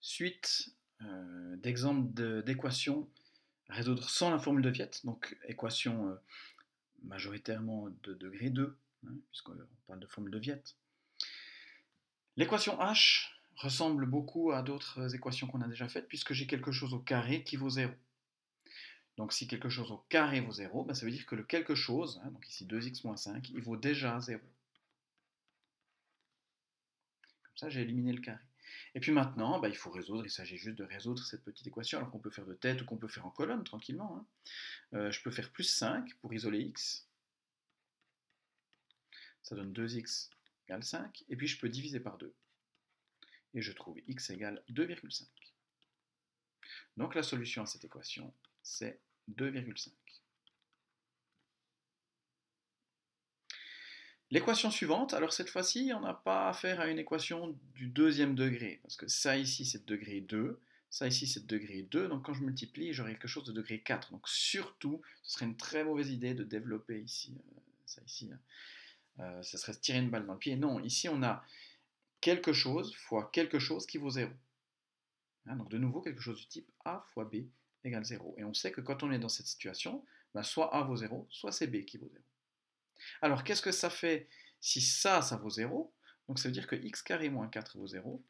Suite d'équations à résoudre sans la formule de Viette, donc équation majoritairement de degré 2, hein, puisqu'on parle de formule de Viette. L'équation H ressemble beaucoup à d'autres équations qu'on a déjà faites, puisque j'ai quelque chose au carré qui vaut 0. Donc si quelque chose au carré vaut 0, ben ça veut dire que le quelque chose, hein, donc ici 2x moins 5, il vaut déjà 0. Comme ça, j'ai éliminé le carré. Et puis maintenant, bah, il faut résoudre, il s'agit juste de résoudre cette petite équation, alors qu'on peut faire de tête ou qu'on peut faire en colonne tranquillement. Hein. Je peux faire plus 5 pour isoler x, ça donne 2x égale 5, et puis je peux diviser par 2, et je trouve x égale 2,5. Donc la solution à cette équation, c'est 2,5. L'équation suivante, alors cette fois-ci, on n'a pas affaire à une équation du deuxième degré, parce que ça ici c'est de degré 2, ça ici c'est de degré 2, donc quand je multiplie, j'aurai quelque chose de degré 4. Donc surtout, ce serait une très mauvaise idée de développer ici, ça ici, ça serait se tirer une balle dans le pied. Non, ici on a quelque chose fois quelque chose qui vaut 0. Hein, donc de nouveau, quelque chose du type A fois B égale 0. Et on sait que quand on est dans cette situation, ben soit A vaut 0, soit c'est B qui vaut 0. Alors, qu'est-ce que ça fait si ça vaut 0? Donc, ça veut dire que x carré moins 4 vaut 0.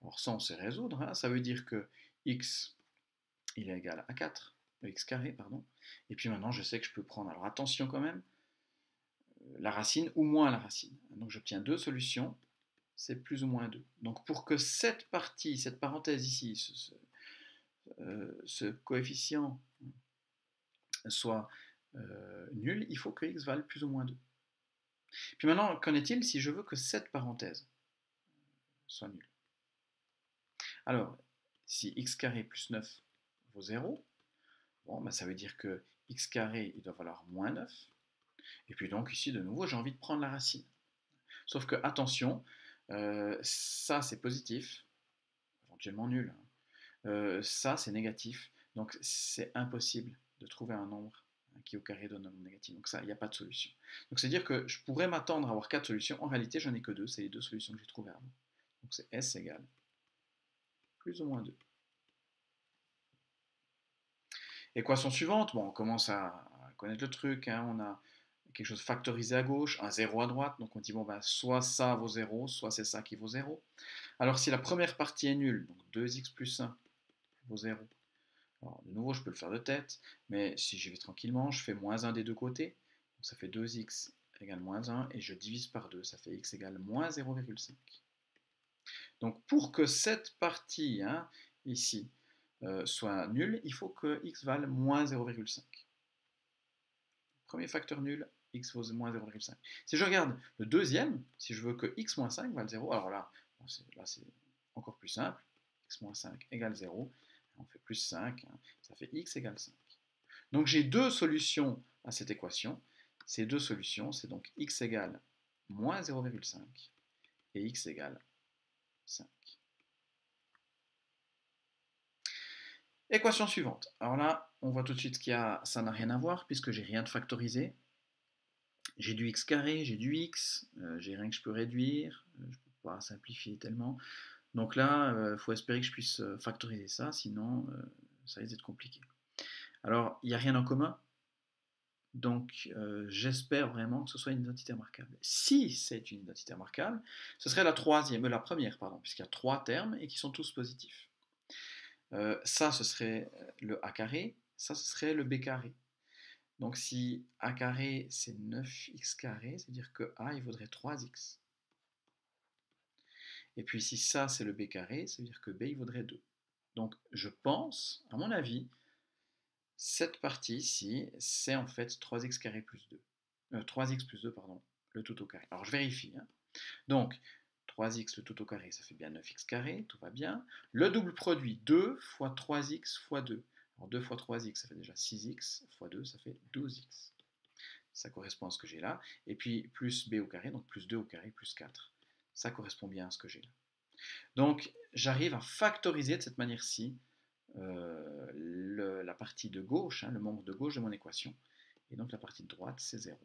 Alors, ça, on sait résoudre. Hein. Ça veut dire que x, il est égal à 4. X carré, pardon. Et puis maintenant, je sais que je peux prendre, alors attention quand même, la racine ou moins la racine. Donc, j'obtiens deux solutions. C'est plus ou moins 2. Donc, pour que cette partie, cette parenthèse ici, ce coefficient soit nul, il faut que x vale plus ou moins 2. Puis maintenant, qu'en est-il si je veux que cette parenthèse soit nulle? Alors, si x carré plus 9 vaut 0, bon, ben ça veut dire que x carré, il doit valoir moins 9. Et puis donc ici, de nouveau, j'ai envie de prendre la racine. Sauf que, attention, ça c'est positif, éventuellement nul. Hein. Ça c'est négatif, donc c'est impossible de trouver un nombre qui au carré donne un nombre négatif. Donc ça, il n'y a pas de solution. Donc c'est-à-dire que je pourrais m'attendre à avoir 4 solutions. En réalité, j'en ai que 2, c'est les deux solutions que j'ai trouvées avant. Donc c'est S égale plus ou moins 2. Équation suivante, bon, on commence à connaître le truc, hein, on a quelque chose factorisé à gauche, un 0 à droite, donc on dit bon ben soit ça vaut 0, soit c'est ça qui vaut 0. Alors si la première partie est nulle, donc 2x plus 1 vaut 0, alors de nouveau je peux le faire de tête, mais si j'y vais tranquillement, je fais moins 1 des deux côtés, donc ça fait 2x égale moins 1, et je divise par 2, ça fait x égale moins 0,5. Donc pour que cette partie, hein, ici, soit nulle, il faut que x vale moins 0,5. Premier facteur nul, x vaut moins 0,5. Si je regarde le deuxième, si je veux que x moins 5 vale 0, alors là, c'est encore plus simple. X moins 5 égale 0. On fait plus 5, hein, ça fait x égale 5. Donc j'ai deux solutions à cette équation. Ces deux solutions, c'est donc x égale moins 0,5 et x égale 5. Équation suivante. Alors là, on voit tout de suite qu'il y a, ça n'a rien à voir puisque j'ai rien de factorisé. J'ai du x carré, j'ai du x, j'ai rien que je peux réduire, je ne peux pas simplifier tellement. Donc là, il faut espérer que je puisse factoriser ça, sinon ça risque d'être compliqué. Alors, il n'y a rien en commun, donc j'espère vraiment que ce soit une identité remarquable. Si c'est une identité remarquable, ce serait la première, pardon, puisqu'il y a trois termes et qui sont tous positifs. Ça, ce serait le a carré, ça, ce serait le b carré. Donc si a carré c'est 9x carré, c'est-à-dire que a il vaudrait 3x. Et puis si ça c'est le b carré, ça veut dire que b il vaudrait 2. Donc je pense, à mon avis, cette partie ici, c'est en fait 3x carré plus 2. 3x plus 2, pardon, le tout au carré. Alors je vérifie. Hein. Donc 3x le tout au carré, ça fait bien 9x carré, tout va bien. Le double produit, 2 fois 3x fois 2. Alors 2 fois 3x, ça fait déjà 6x, fois 2, ça fait 12x. Ça correspond à ce que j'ai là. Et puis plus b au carré, donc plus 2 au carré, plus 4. Ça correspond bien à ce que j'ai là. Donc j'arrive à factoriser de cette manière-ci la partie de gauche, hein, le membre de gauche de mon équation. Et donc la partie de droite, c'est 0.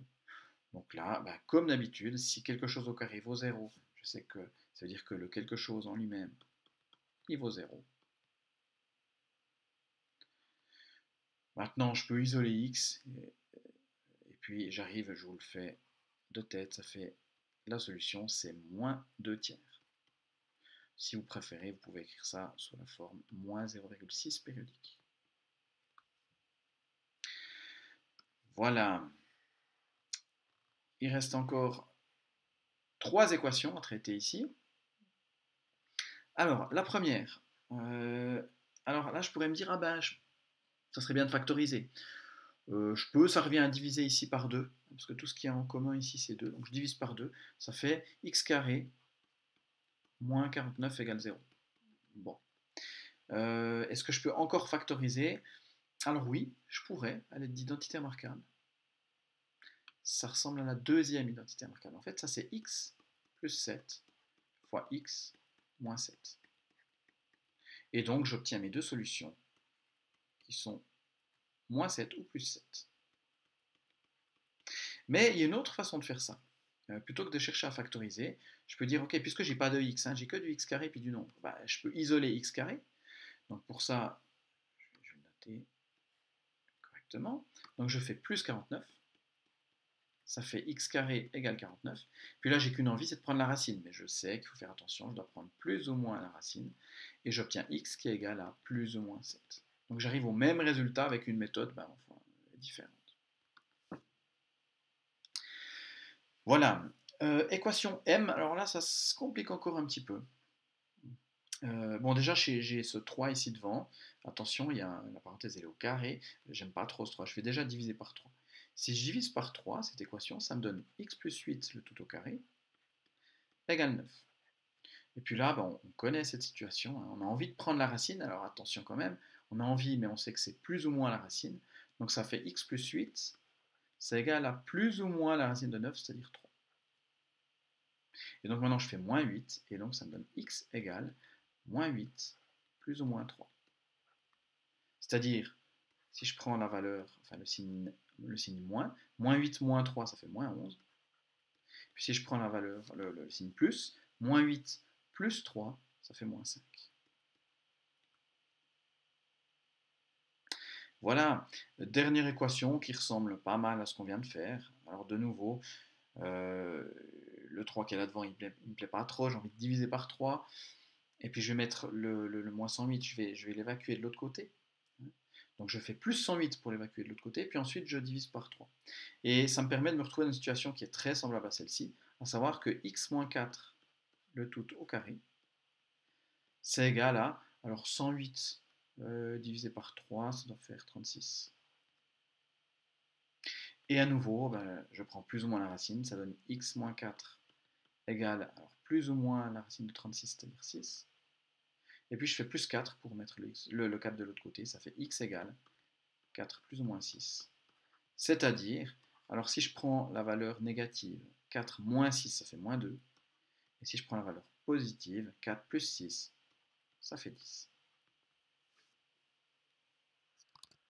Donc là, bah, comme d'habitude, si quelque chose au carré vaut 0, je sais que ça veut dire que le quelque chose en lui-même il vaut 0. Maintenant, je peux isoler x, et puis j'arrive, je vous le fais de tête, ça fait la solution, c'est moins 2 tiers. Si vous préférez, vous pouvez écrire ça sous la forme moins 0,6 périodique. Voilà. Il reste encore 3 équations à traiter ici. Alors, la première. Alors là, je pourrais me dire, ah ben, ça serait bien de factoriser. Ça revient à diviser ici par 2, parce que tout ce qui est en commun ici, c'est 2. Donc je divise par 2, ça fait x carré moins 49 égale 0. Bon. Est-ce que je peux encore factoriser? Alors oui, je pourrais, à l'aide d'identité remarquable. Ça ressemble à la deuxième identité remarquable. En fait, ça c'est x plus 7 fois x moins 7. Et donc j'obtiens mes deux solutions, qui sont moins 7 ou plus 7. Mais il y a une autre façon de faire ça. Plutôt que de chercher à factoriser, je peux dire, ok, puisque j'ai pas de x, j'ai que du x carré puis du nombre, je peux isoler x carré. Donc pour ça, je vais le noter correctement. Donc je fais plus 49. Ça fait x carré égale 49. Puis là, j'ai qu'une envie, c'est de prendre la racine. Mais je sais qu'il faut faire attention, je dois prendre plus ou moins la racine. Et j'obtiens x qui est égal à plus ou moins 7. Donc j'arrive au même résultat avec une méthode différente. Voilà. Équation m, alors là, ça se complique encore un petit peu. Bon, déjà, j'ai ce 3 ici devant. Attention, la parenthèse elle est au carré. J'aime pas trop ce 3. Je vais déjà diviser par 3. Si je divise par 3, cette équation, ça me donne x plus 8, le tout au carré, égale 9. Et puis là, on connaît cette situation. On a envie de prendre la racine. Alors attention quand même. On a envie, mais on sait que c'est plus ou moins la racine. Donc ça fait x plus 8. C'est égal à plus ou moins la racine de 9, c'est-à-dire 3. Et donc maintenant, je fais moins 8. Et donc ça me donne x égale moins 8 plus ou moins 3. C'est-à-dire, si je prends la valeur, enfin le signe moins, moins 8 moins 3, ça fait moins 11. Puis si je prends la valeur, le signe plus, moins 8 plus 3, ça fait moins 5. Voilà, dernière équation qui ressemble pas mal à ce qu'on vient de faire. Alors de nouveau, le 3 qui est là devant, il me plaît pas trop, j'ai envie de diviser par 3. Et puis je vais mettre le moins 108, je vais l'évacuer de l'autre côté. Donc je fais plus 108 pour l'évacuer de l'autre côté, puis ensuite je divise par 3. Et ça me permet de me retrouver dans une situation qui est très semblable à celle-ci, à savoir que x moins 4, le tout au carré, c'est égal à, alors 108 divisé par 3, ça doit faire 36. Et à nouveau, je prends plus ou moins la racine, ça donne x moins 4 égale, alors plus ou moins la racine de 36, c'est-à-dire 6. Et puis je fais plus 4 pour mettre le 4 de l'autre côté, ça fait x égale 4 plus ou moins 6. C'est-à-dire, alors si je prends la valeur négative, 4 moins 6, ça fait moins 2. Et si je prends la valeur positive, 4 plus 6, ça fait 10.